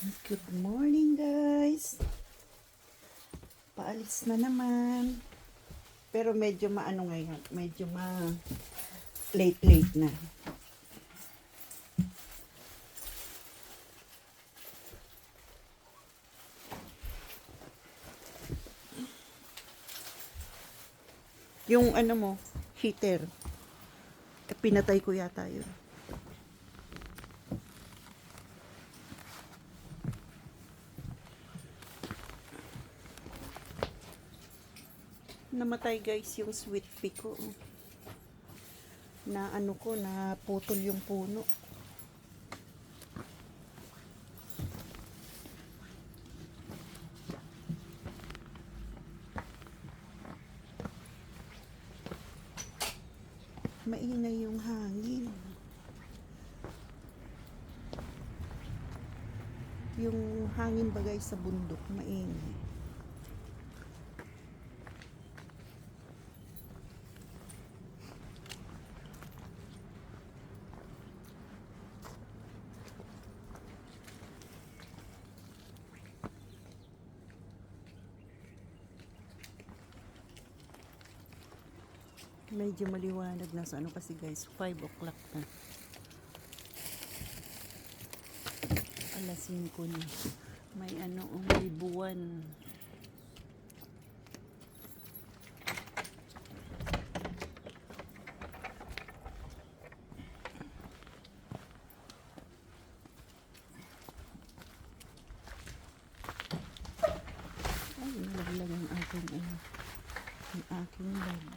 Good morning guys. Paalis na naman. Pero medyo maano ngayon. Medyo late na. Yung ano mo, heater. Pinatay ko yata yun. Namatay guys yung sweet pea ko. Na ano ko, na putol yung puno. Maingay yung hangin. Yung hangin bagay sa bundok, maingay. Medyo maliwanag na sa ano kasi guys, 5 o'clock na. Alas 5 na. May ano, may buwan. Ay, nalaglag ang aking bag.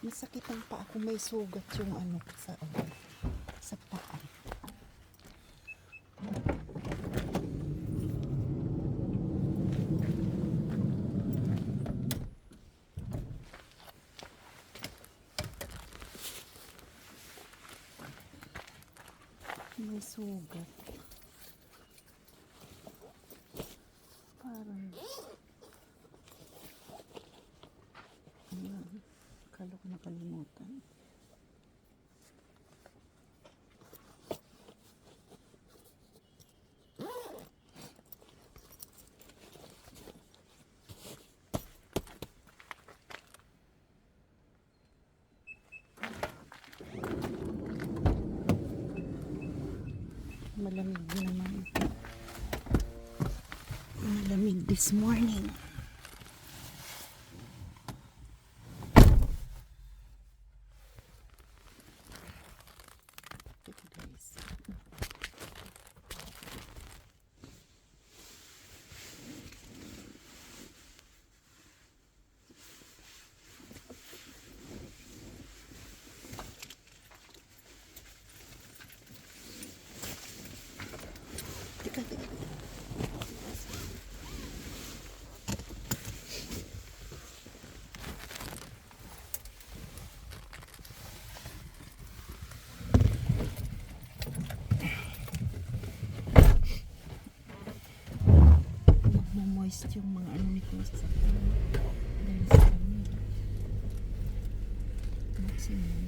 Masakit ang paa ko, may sugat yung ano sa paa. May sugat. Parang kala ko nakalimutan. Malamig naman. Malamig this morning. Moist yung mga ano ni ko sa dahil sa kami. Maximum.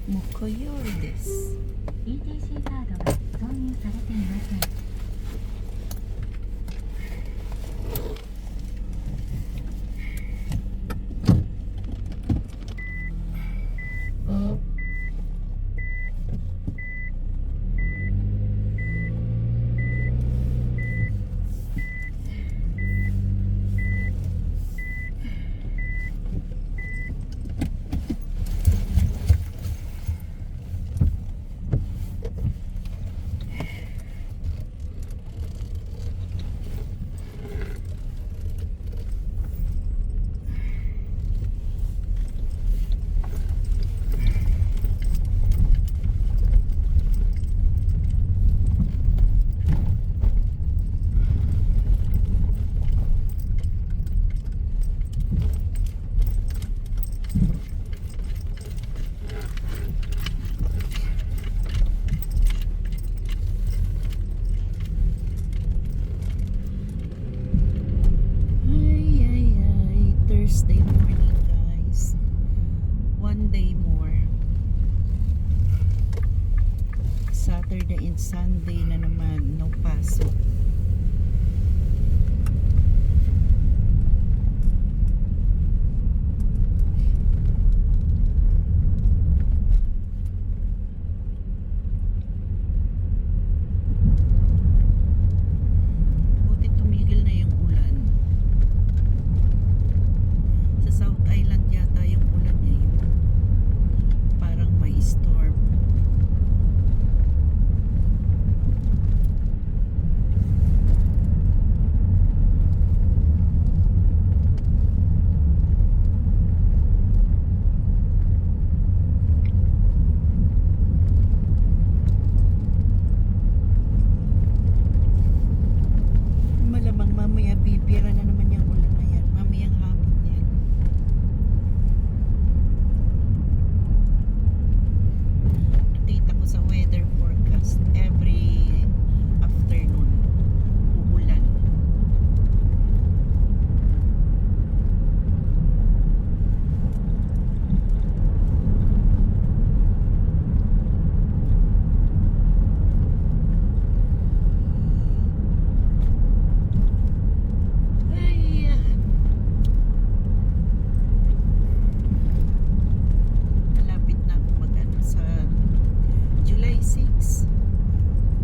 Mokoyori desu. ETC カードが導入されていません。Sunday na naman, no pasok. Buti tumigil na yung ulan. Sa South Island yata yung ulan niya, yung parang may storm. Malamang mamaya bibira na naman yung ulan na yan. Mamayang hapon yan. Nakita ko sa weather forecast every afternoon uulan. Ay, malapit na ako mag-ano sa July 6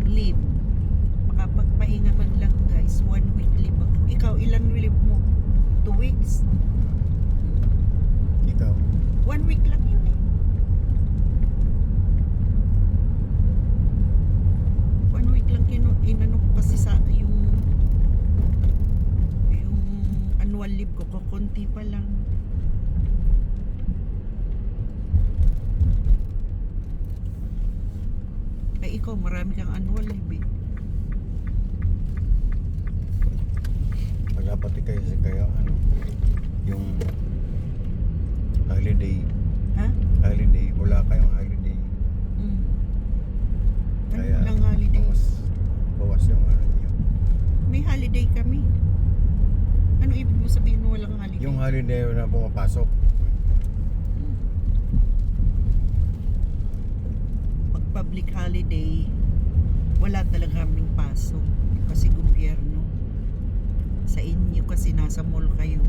leave. Makapagpahinga man lang guys. 1 week leave ako. Ikaw, ilan leave mo? 2 weeks? Ikaw, 1 week lang yun eh. 1 week lang inano ko kasi sa yung annual leave ko. Konti pa lang. Ay ikaw, marami kang annual leave eh. magapati kayo sa kaya ano, yung holiday, Ha? holiday, wala kayong holiday. Mm. Ano Kaya lang holiday? bawas yung ano niyo. May holiday kami. Ano ibig mo sabihin mo walang holiday? Yung holiday na pumapasok. Pag public holiday, wala talaga kaming pasok. Kasi gobyerno. Sa inyo kasi nasa mall kayo.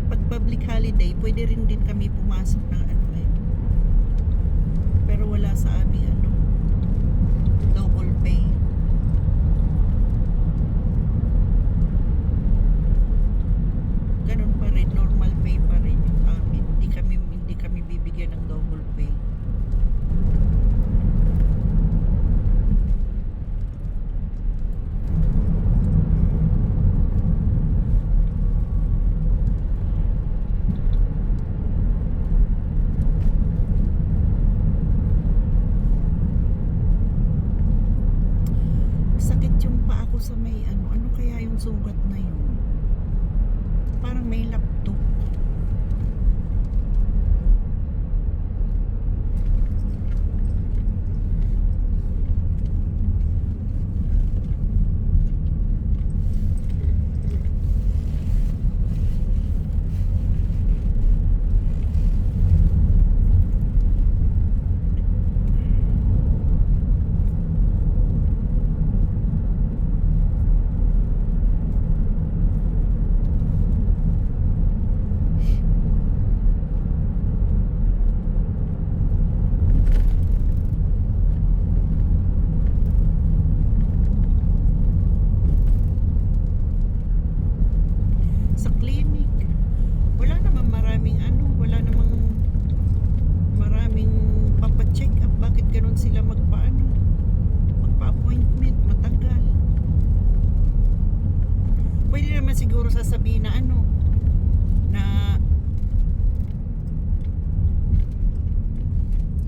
Pag public holiday, pwede rin din kami pumasok ng ano eh. Pero wala sa amin ano, double pay. Ganun pa rin, normal pay pa rin yung amin. Hindi kami bibigyan ng double pay. Sakit yung paa ko sa may ano kaya yung sugat na yun? Parang may laptop. Sa clinic, wala namang maraming papacheck up. Bakit ganun sila magpa-appointment, matagal. Pwede naman siguro sasabihin na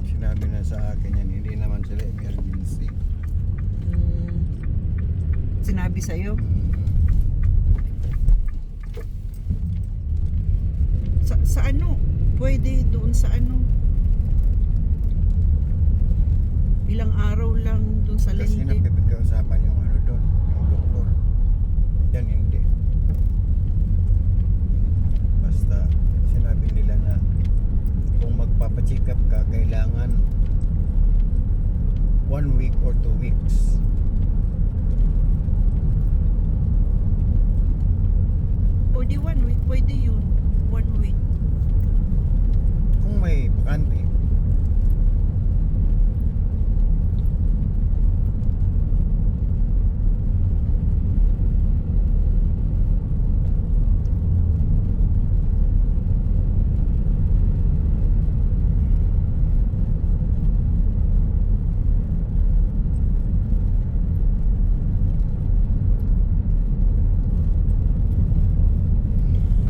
Sinabi na sa akin yan, hindi naman sila emergency. Sinabi sa'yo? Sa ano? Pwede doon sa ano? ilang araw lang dun sa Kasi Linde. napipagkausapan yung ano doon, yung doktor. Yan hindi. Basta sinabi nila na kung magpapacheck up ka, kailangan 1 week or 2 weeks. O di 1 week, pwede yun. 1 week. Kung may bakante,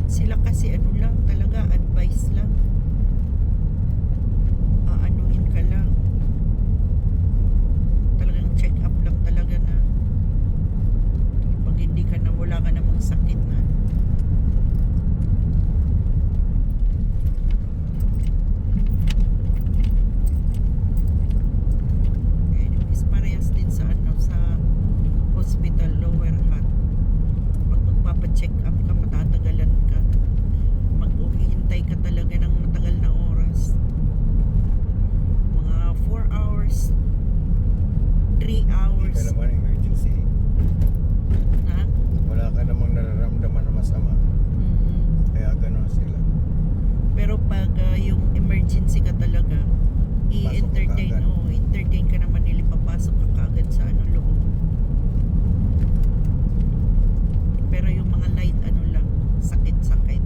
Sila kasi ano lang, talaga advice lang. Aanuhin ka lang. Talagang check up lang talaga na pag hindi ka na, wala ka namang sakit na. Anyways, parehas din sa ano, sa hospital, Lower Hutt. Pag magpapacheck up ka, matatagalan ka. Maghihintay ka talaga ng matagal na oras. Mga 4 hours, 3 hindi hours. ka naman emergency. Ha? Wala ka namang nararamdaman na masama. Mm. Kaya gano'n sila. Pero pag yung emergency ka talaga, i-entertain, Pasok ka kaagad. entertain ka naman nila, papasok ka kaagad sa ano loob. Pero yung mga light ano lang, sakit-sakit.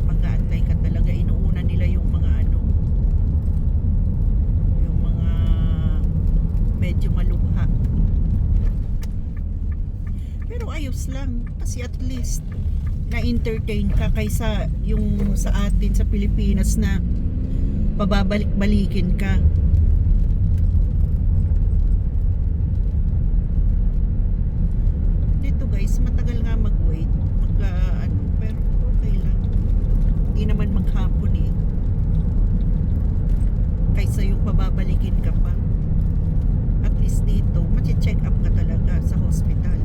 Mag-aantay ka talaga, inuuna nila yung mga ano, yung mga medyo malubha. Pero ayos lang kasi at least na-entertain ka kaysa yung sa atin sa Pilipinas na pababalik-balikin ka. Dito guys, matagal nga mag-wait. Ano, pero okay lang. Hindi naman maghapon eh. Kaysa yung pababalikin ka pa. At least dito, check up ka talaga sa hospital.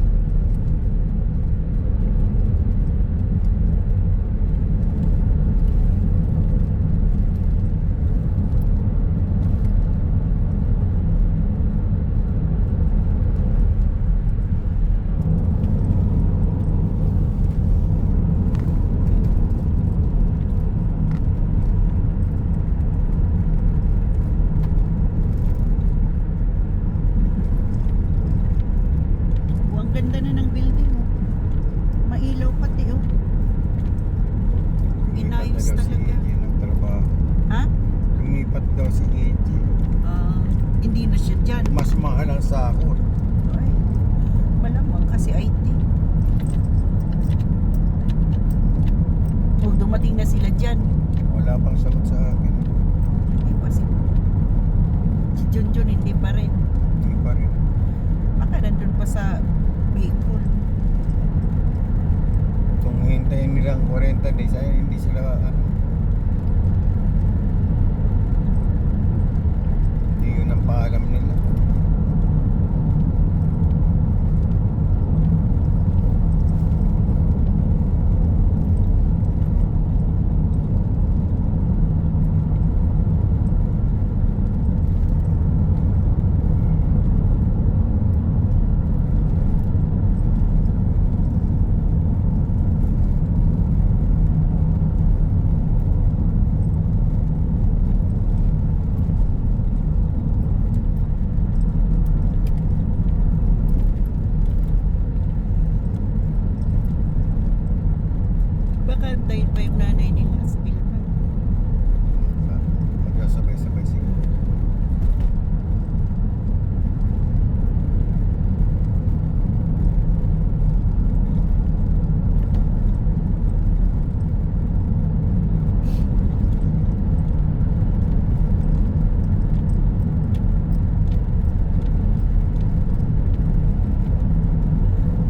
Oh, ang ganda na ng building oh. Mailaw pati oh. Inayos Lumipat na daw si talaga. AJ ng trabaho. Ha? Lumipat daw si AJ. Hindi na siya dyan. Mas mahal ang sahod. Ay, malamang kasi IT. Oh, dumating na sila dyan. Wala pang sagot sa akin. Hindi pa si Junjun hindi pa rin. Hindi pa rin. Baka nandun pa sa Bicol. Kung hintayin nilang 40 days ay hindi sila ano. Hindi yun ang paalam nila. Baka antayin pa yung nanay nila sa Bilman. Magkasabay-sabay siguro.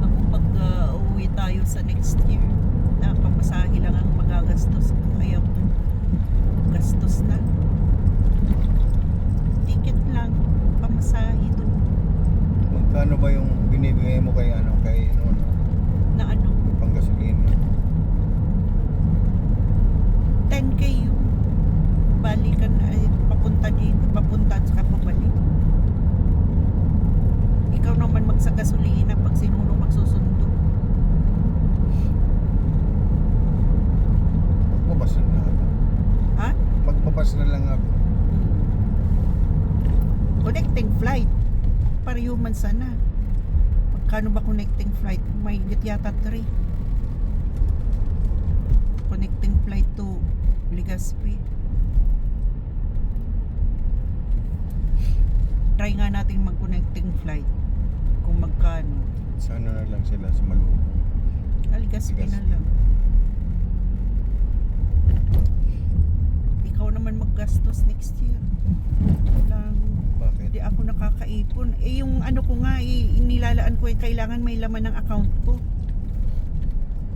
Ako pag uuwi tayo sa next year, pamasahe lang ang magagastos Magkano ba yung binibigay mo kay ano, Na ano, panggasolina? 10K yun. Balikan na, papunta dito, papunta at saka pabalik. Ikaw naman magsagasolina pag sinunong magsusundo. Magbabas na lang ako. Ha? Magbabas na lang ako. Connecting flight. Parihuman sana. Magkano ba connecting flight? May higit yata 3. Connecting flight to Legazpi. Try nga natin mag-connecting flight. Kung magkano. Sana na lang sila sa Malubong. Legazpi na lang. Ikaw naman maggastos next year. Walang, Bakit? hindi ako nakakaipon. Yung ano ko nga, nilalaan ko, kailangan may laman ng account ko.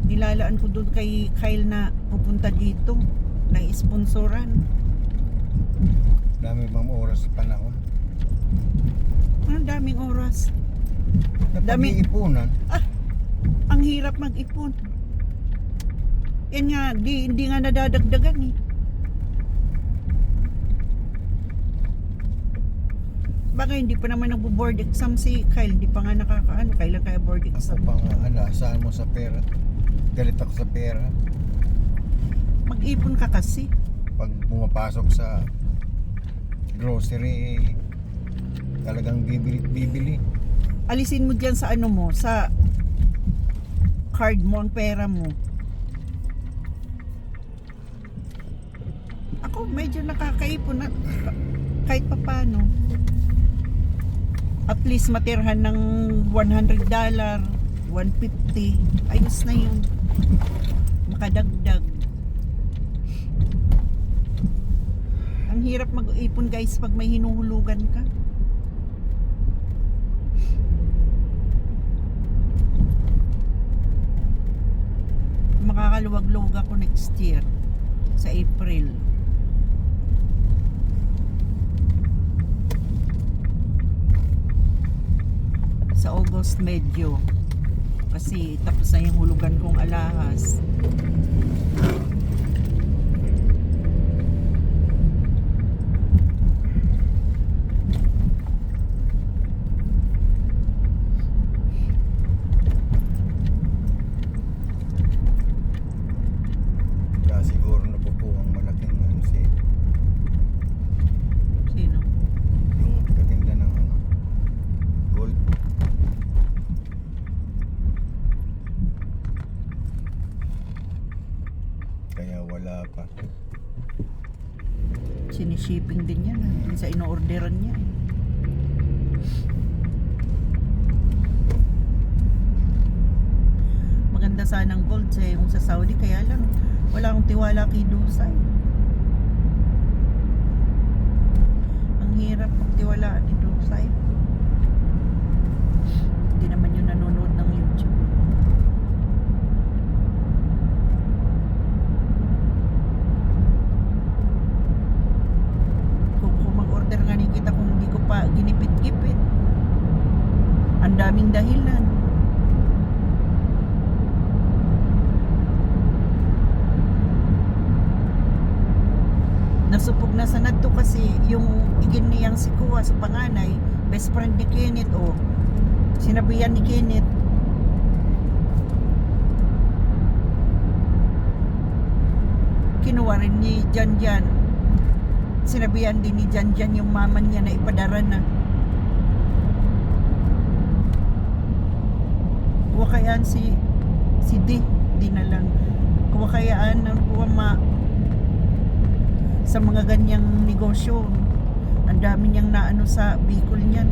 Nilalaan ko doon kay Kyle na pupunta dito. Na sponsoran. Dami bang oras sa panahon? Ang daming oras. Dami ipunan. Ang hirap mag-ipon. Yan nga, hindi nga nadadagdagan eh. Bagay, hindi pa naman nagbo-board exam si Kyle. Hindi pa nga nakakaano. Kailan kaya board Ako exam? pa nga, saan mo sa pera? Galit ako sa pera. Mag-ipon ka kasi. Pag pumapasok sa grocery, talagang bibili. Alisin mo dyan sa ano mo, sa card mo, ang pera mo. Ako, medyo nakakaipon na kahit papano. At least matirhan ng $100, $150. Ayos na yun. Makadagdag. Ang hirap mag-ipon guys pag may hinuhulugan ka. Makakaluwag-luwag ako next year sa April. Sa August medyo kasi tapos na yung hulugan kong alahas. Kaya siguro napupo ang malaking Sino? yung pagkatinda ng gold. Kaya wala pa. Sinishipping din yan. Dun sa ino-orderan niya. Maganda sanang gold yung sa Saudi. Kaya lang, wala akong tiwala kay Dusay. Ang hirap magtiwalaan ni Dusay. Hindi naman yun nanonood ng YouTube. Kung mag-order nga ni kita kung hindi ko pa ginipit-gipit. Ang daming dahilan. Nasupog na sa nadto kasi yung igin niyang si Kuya sa panganay, best friend ni Kenneth sinabihan ni Kenneth. Kinuha rin ni Janjan. Sinabihan din ni Janjan yung mama niya na ipadara na. Kuha kayaan si di na lang. Kuha kayaan ng sa mga ganyang negosyo. Ang dami niyang naano sa Bicol niyan.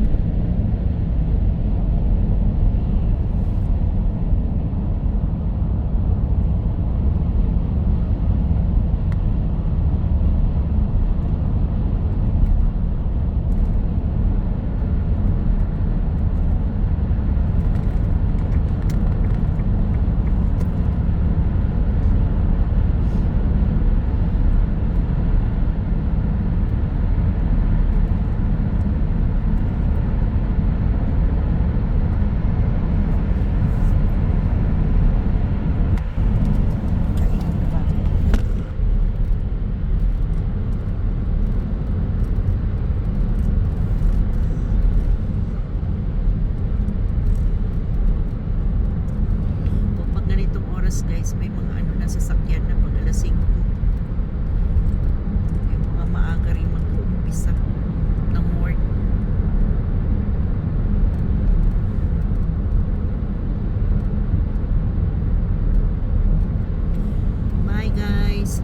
guys.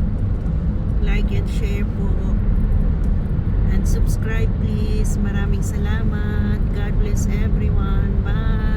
Like and share po. And subscribe please. Maraming salamat. God bless everyone. Bye.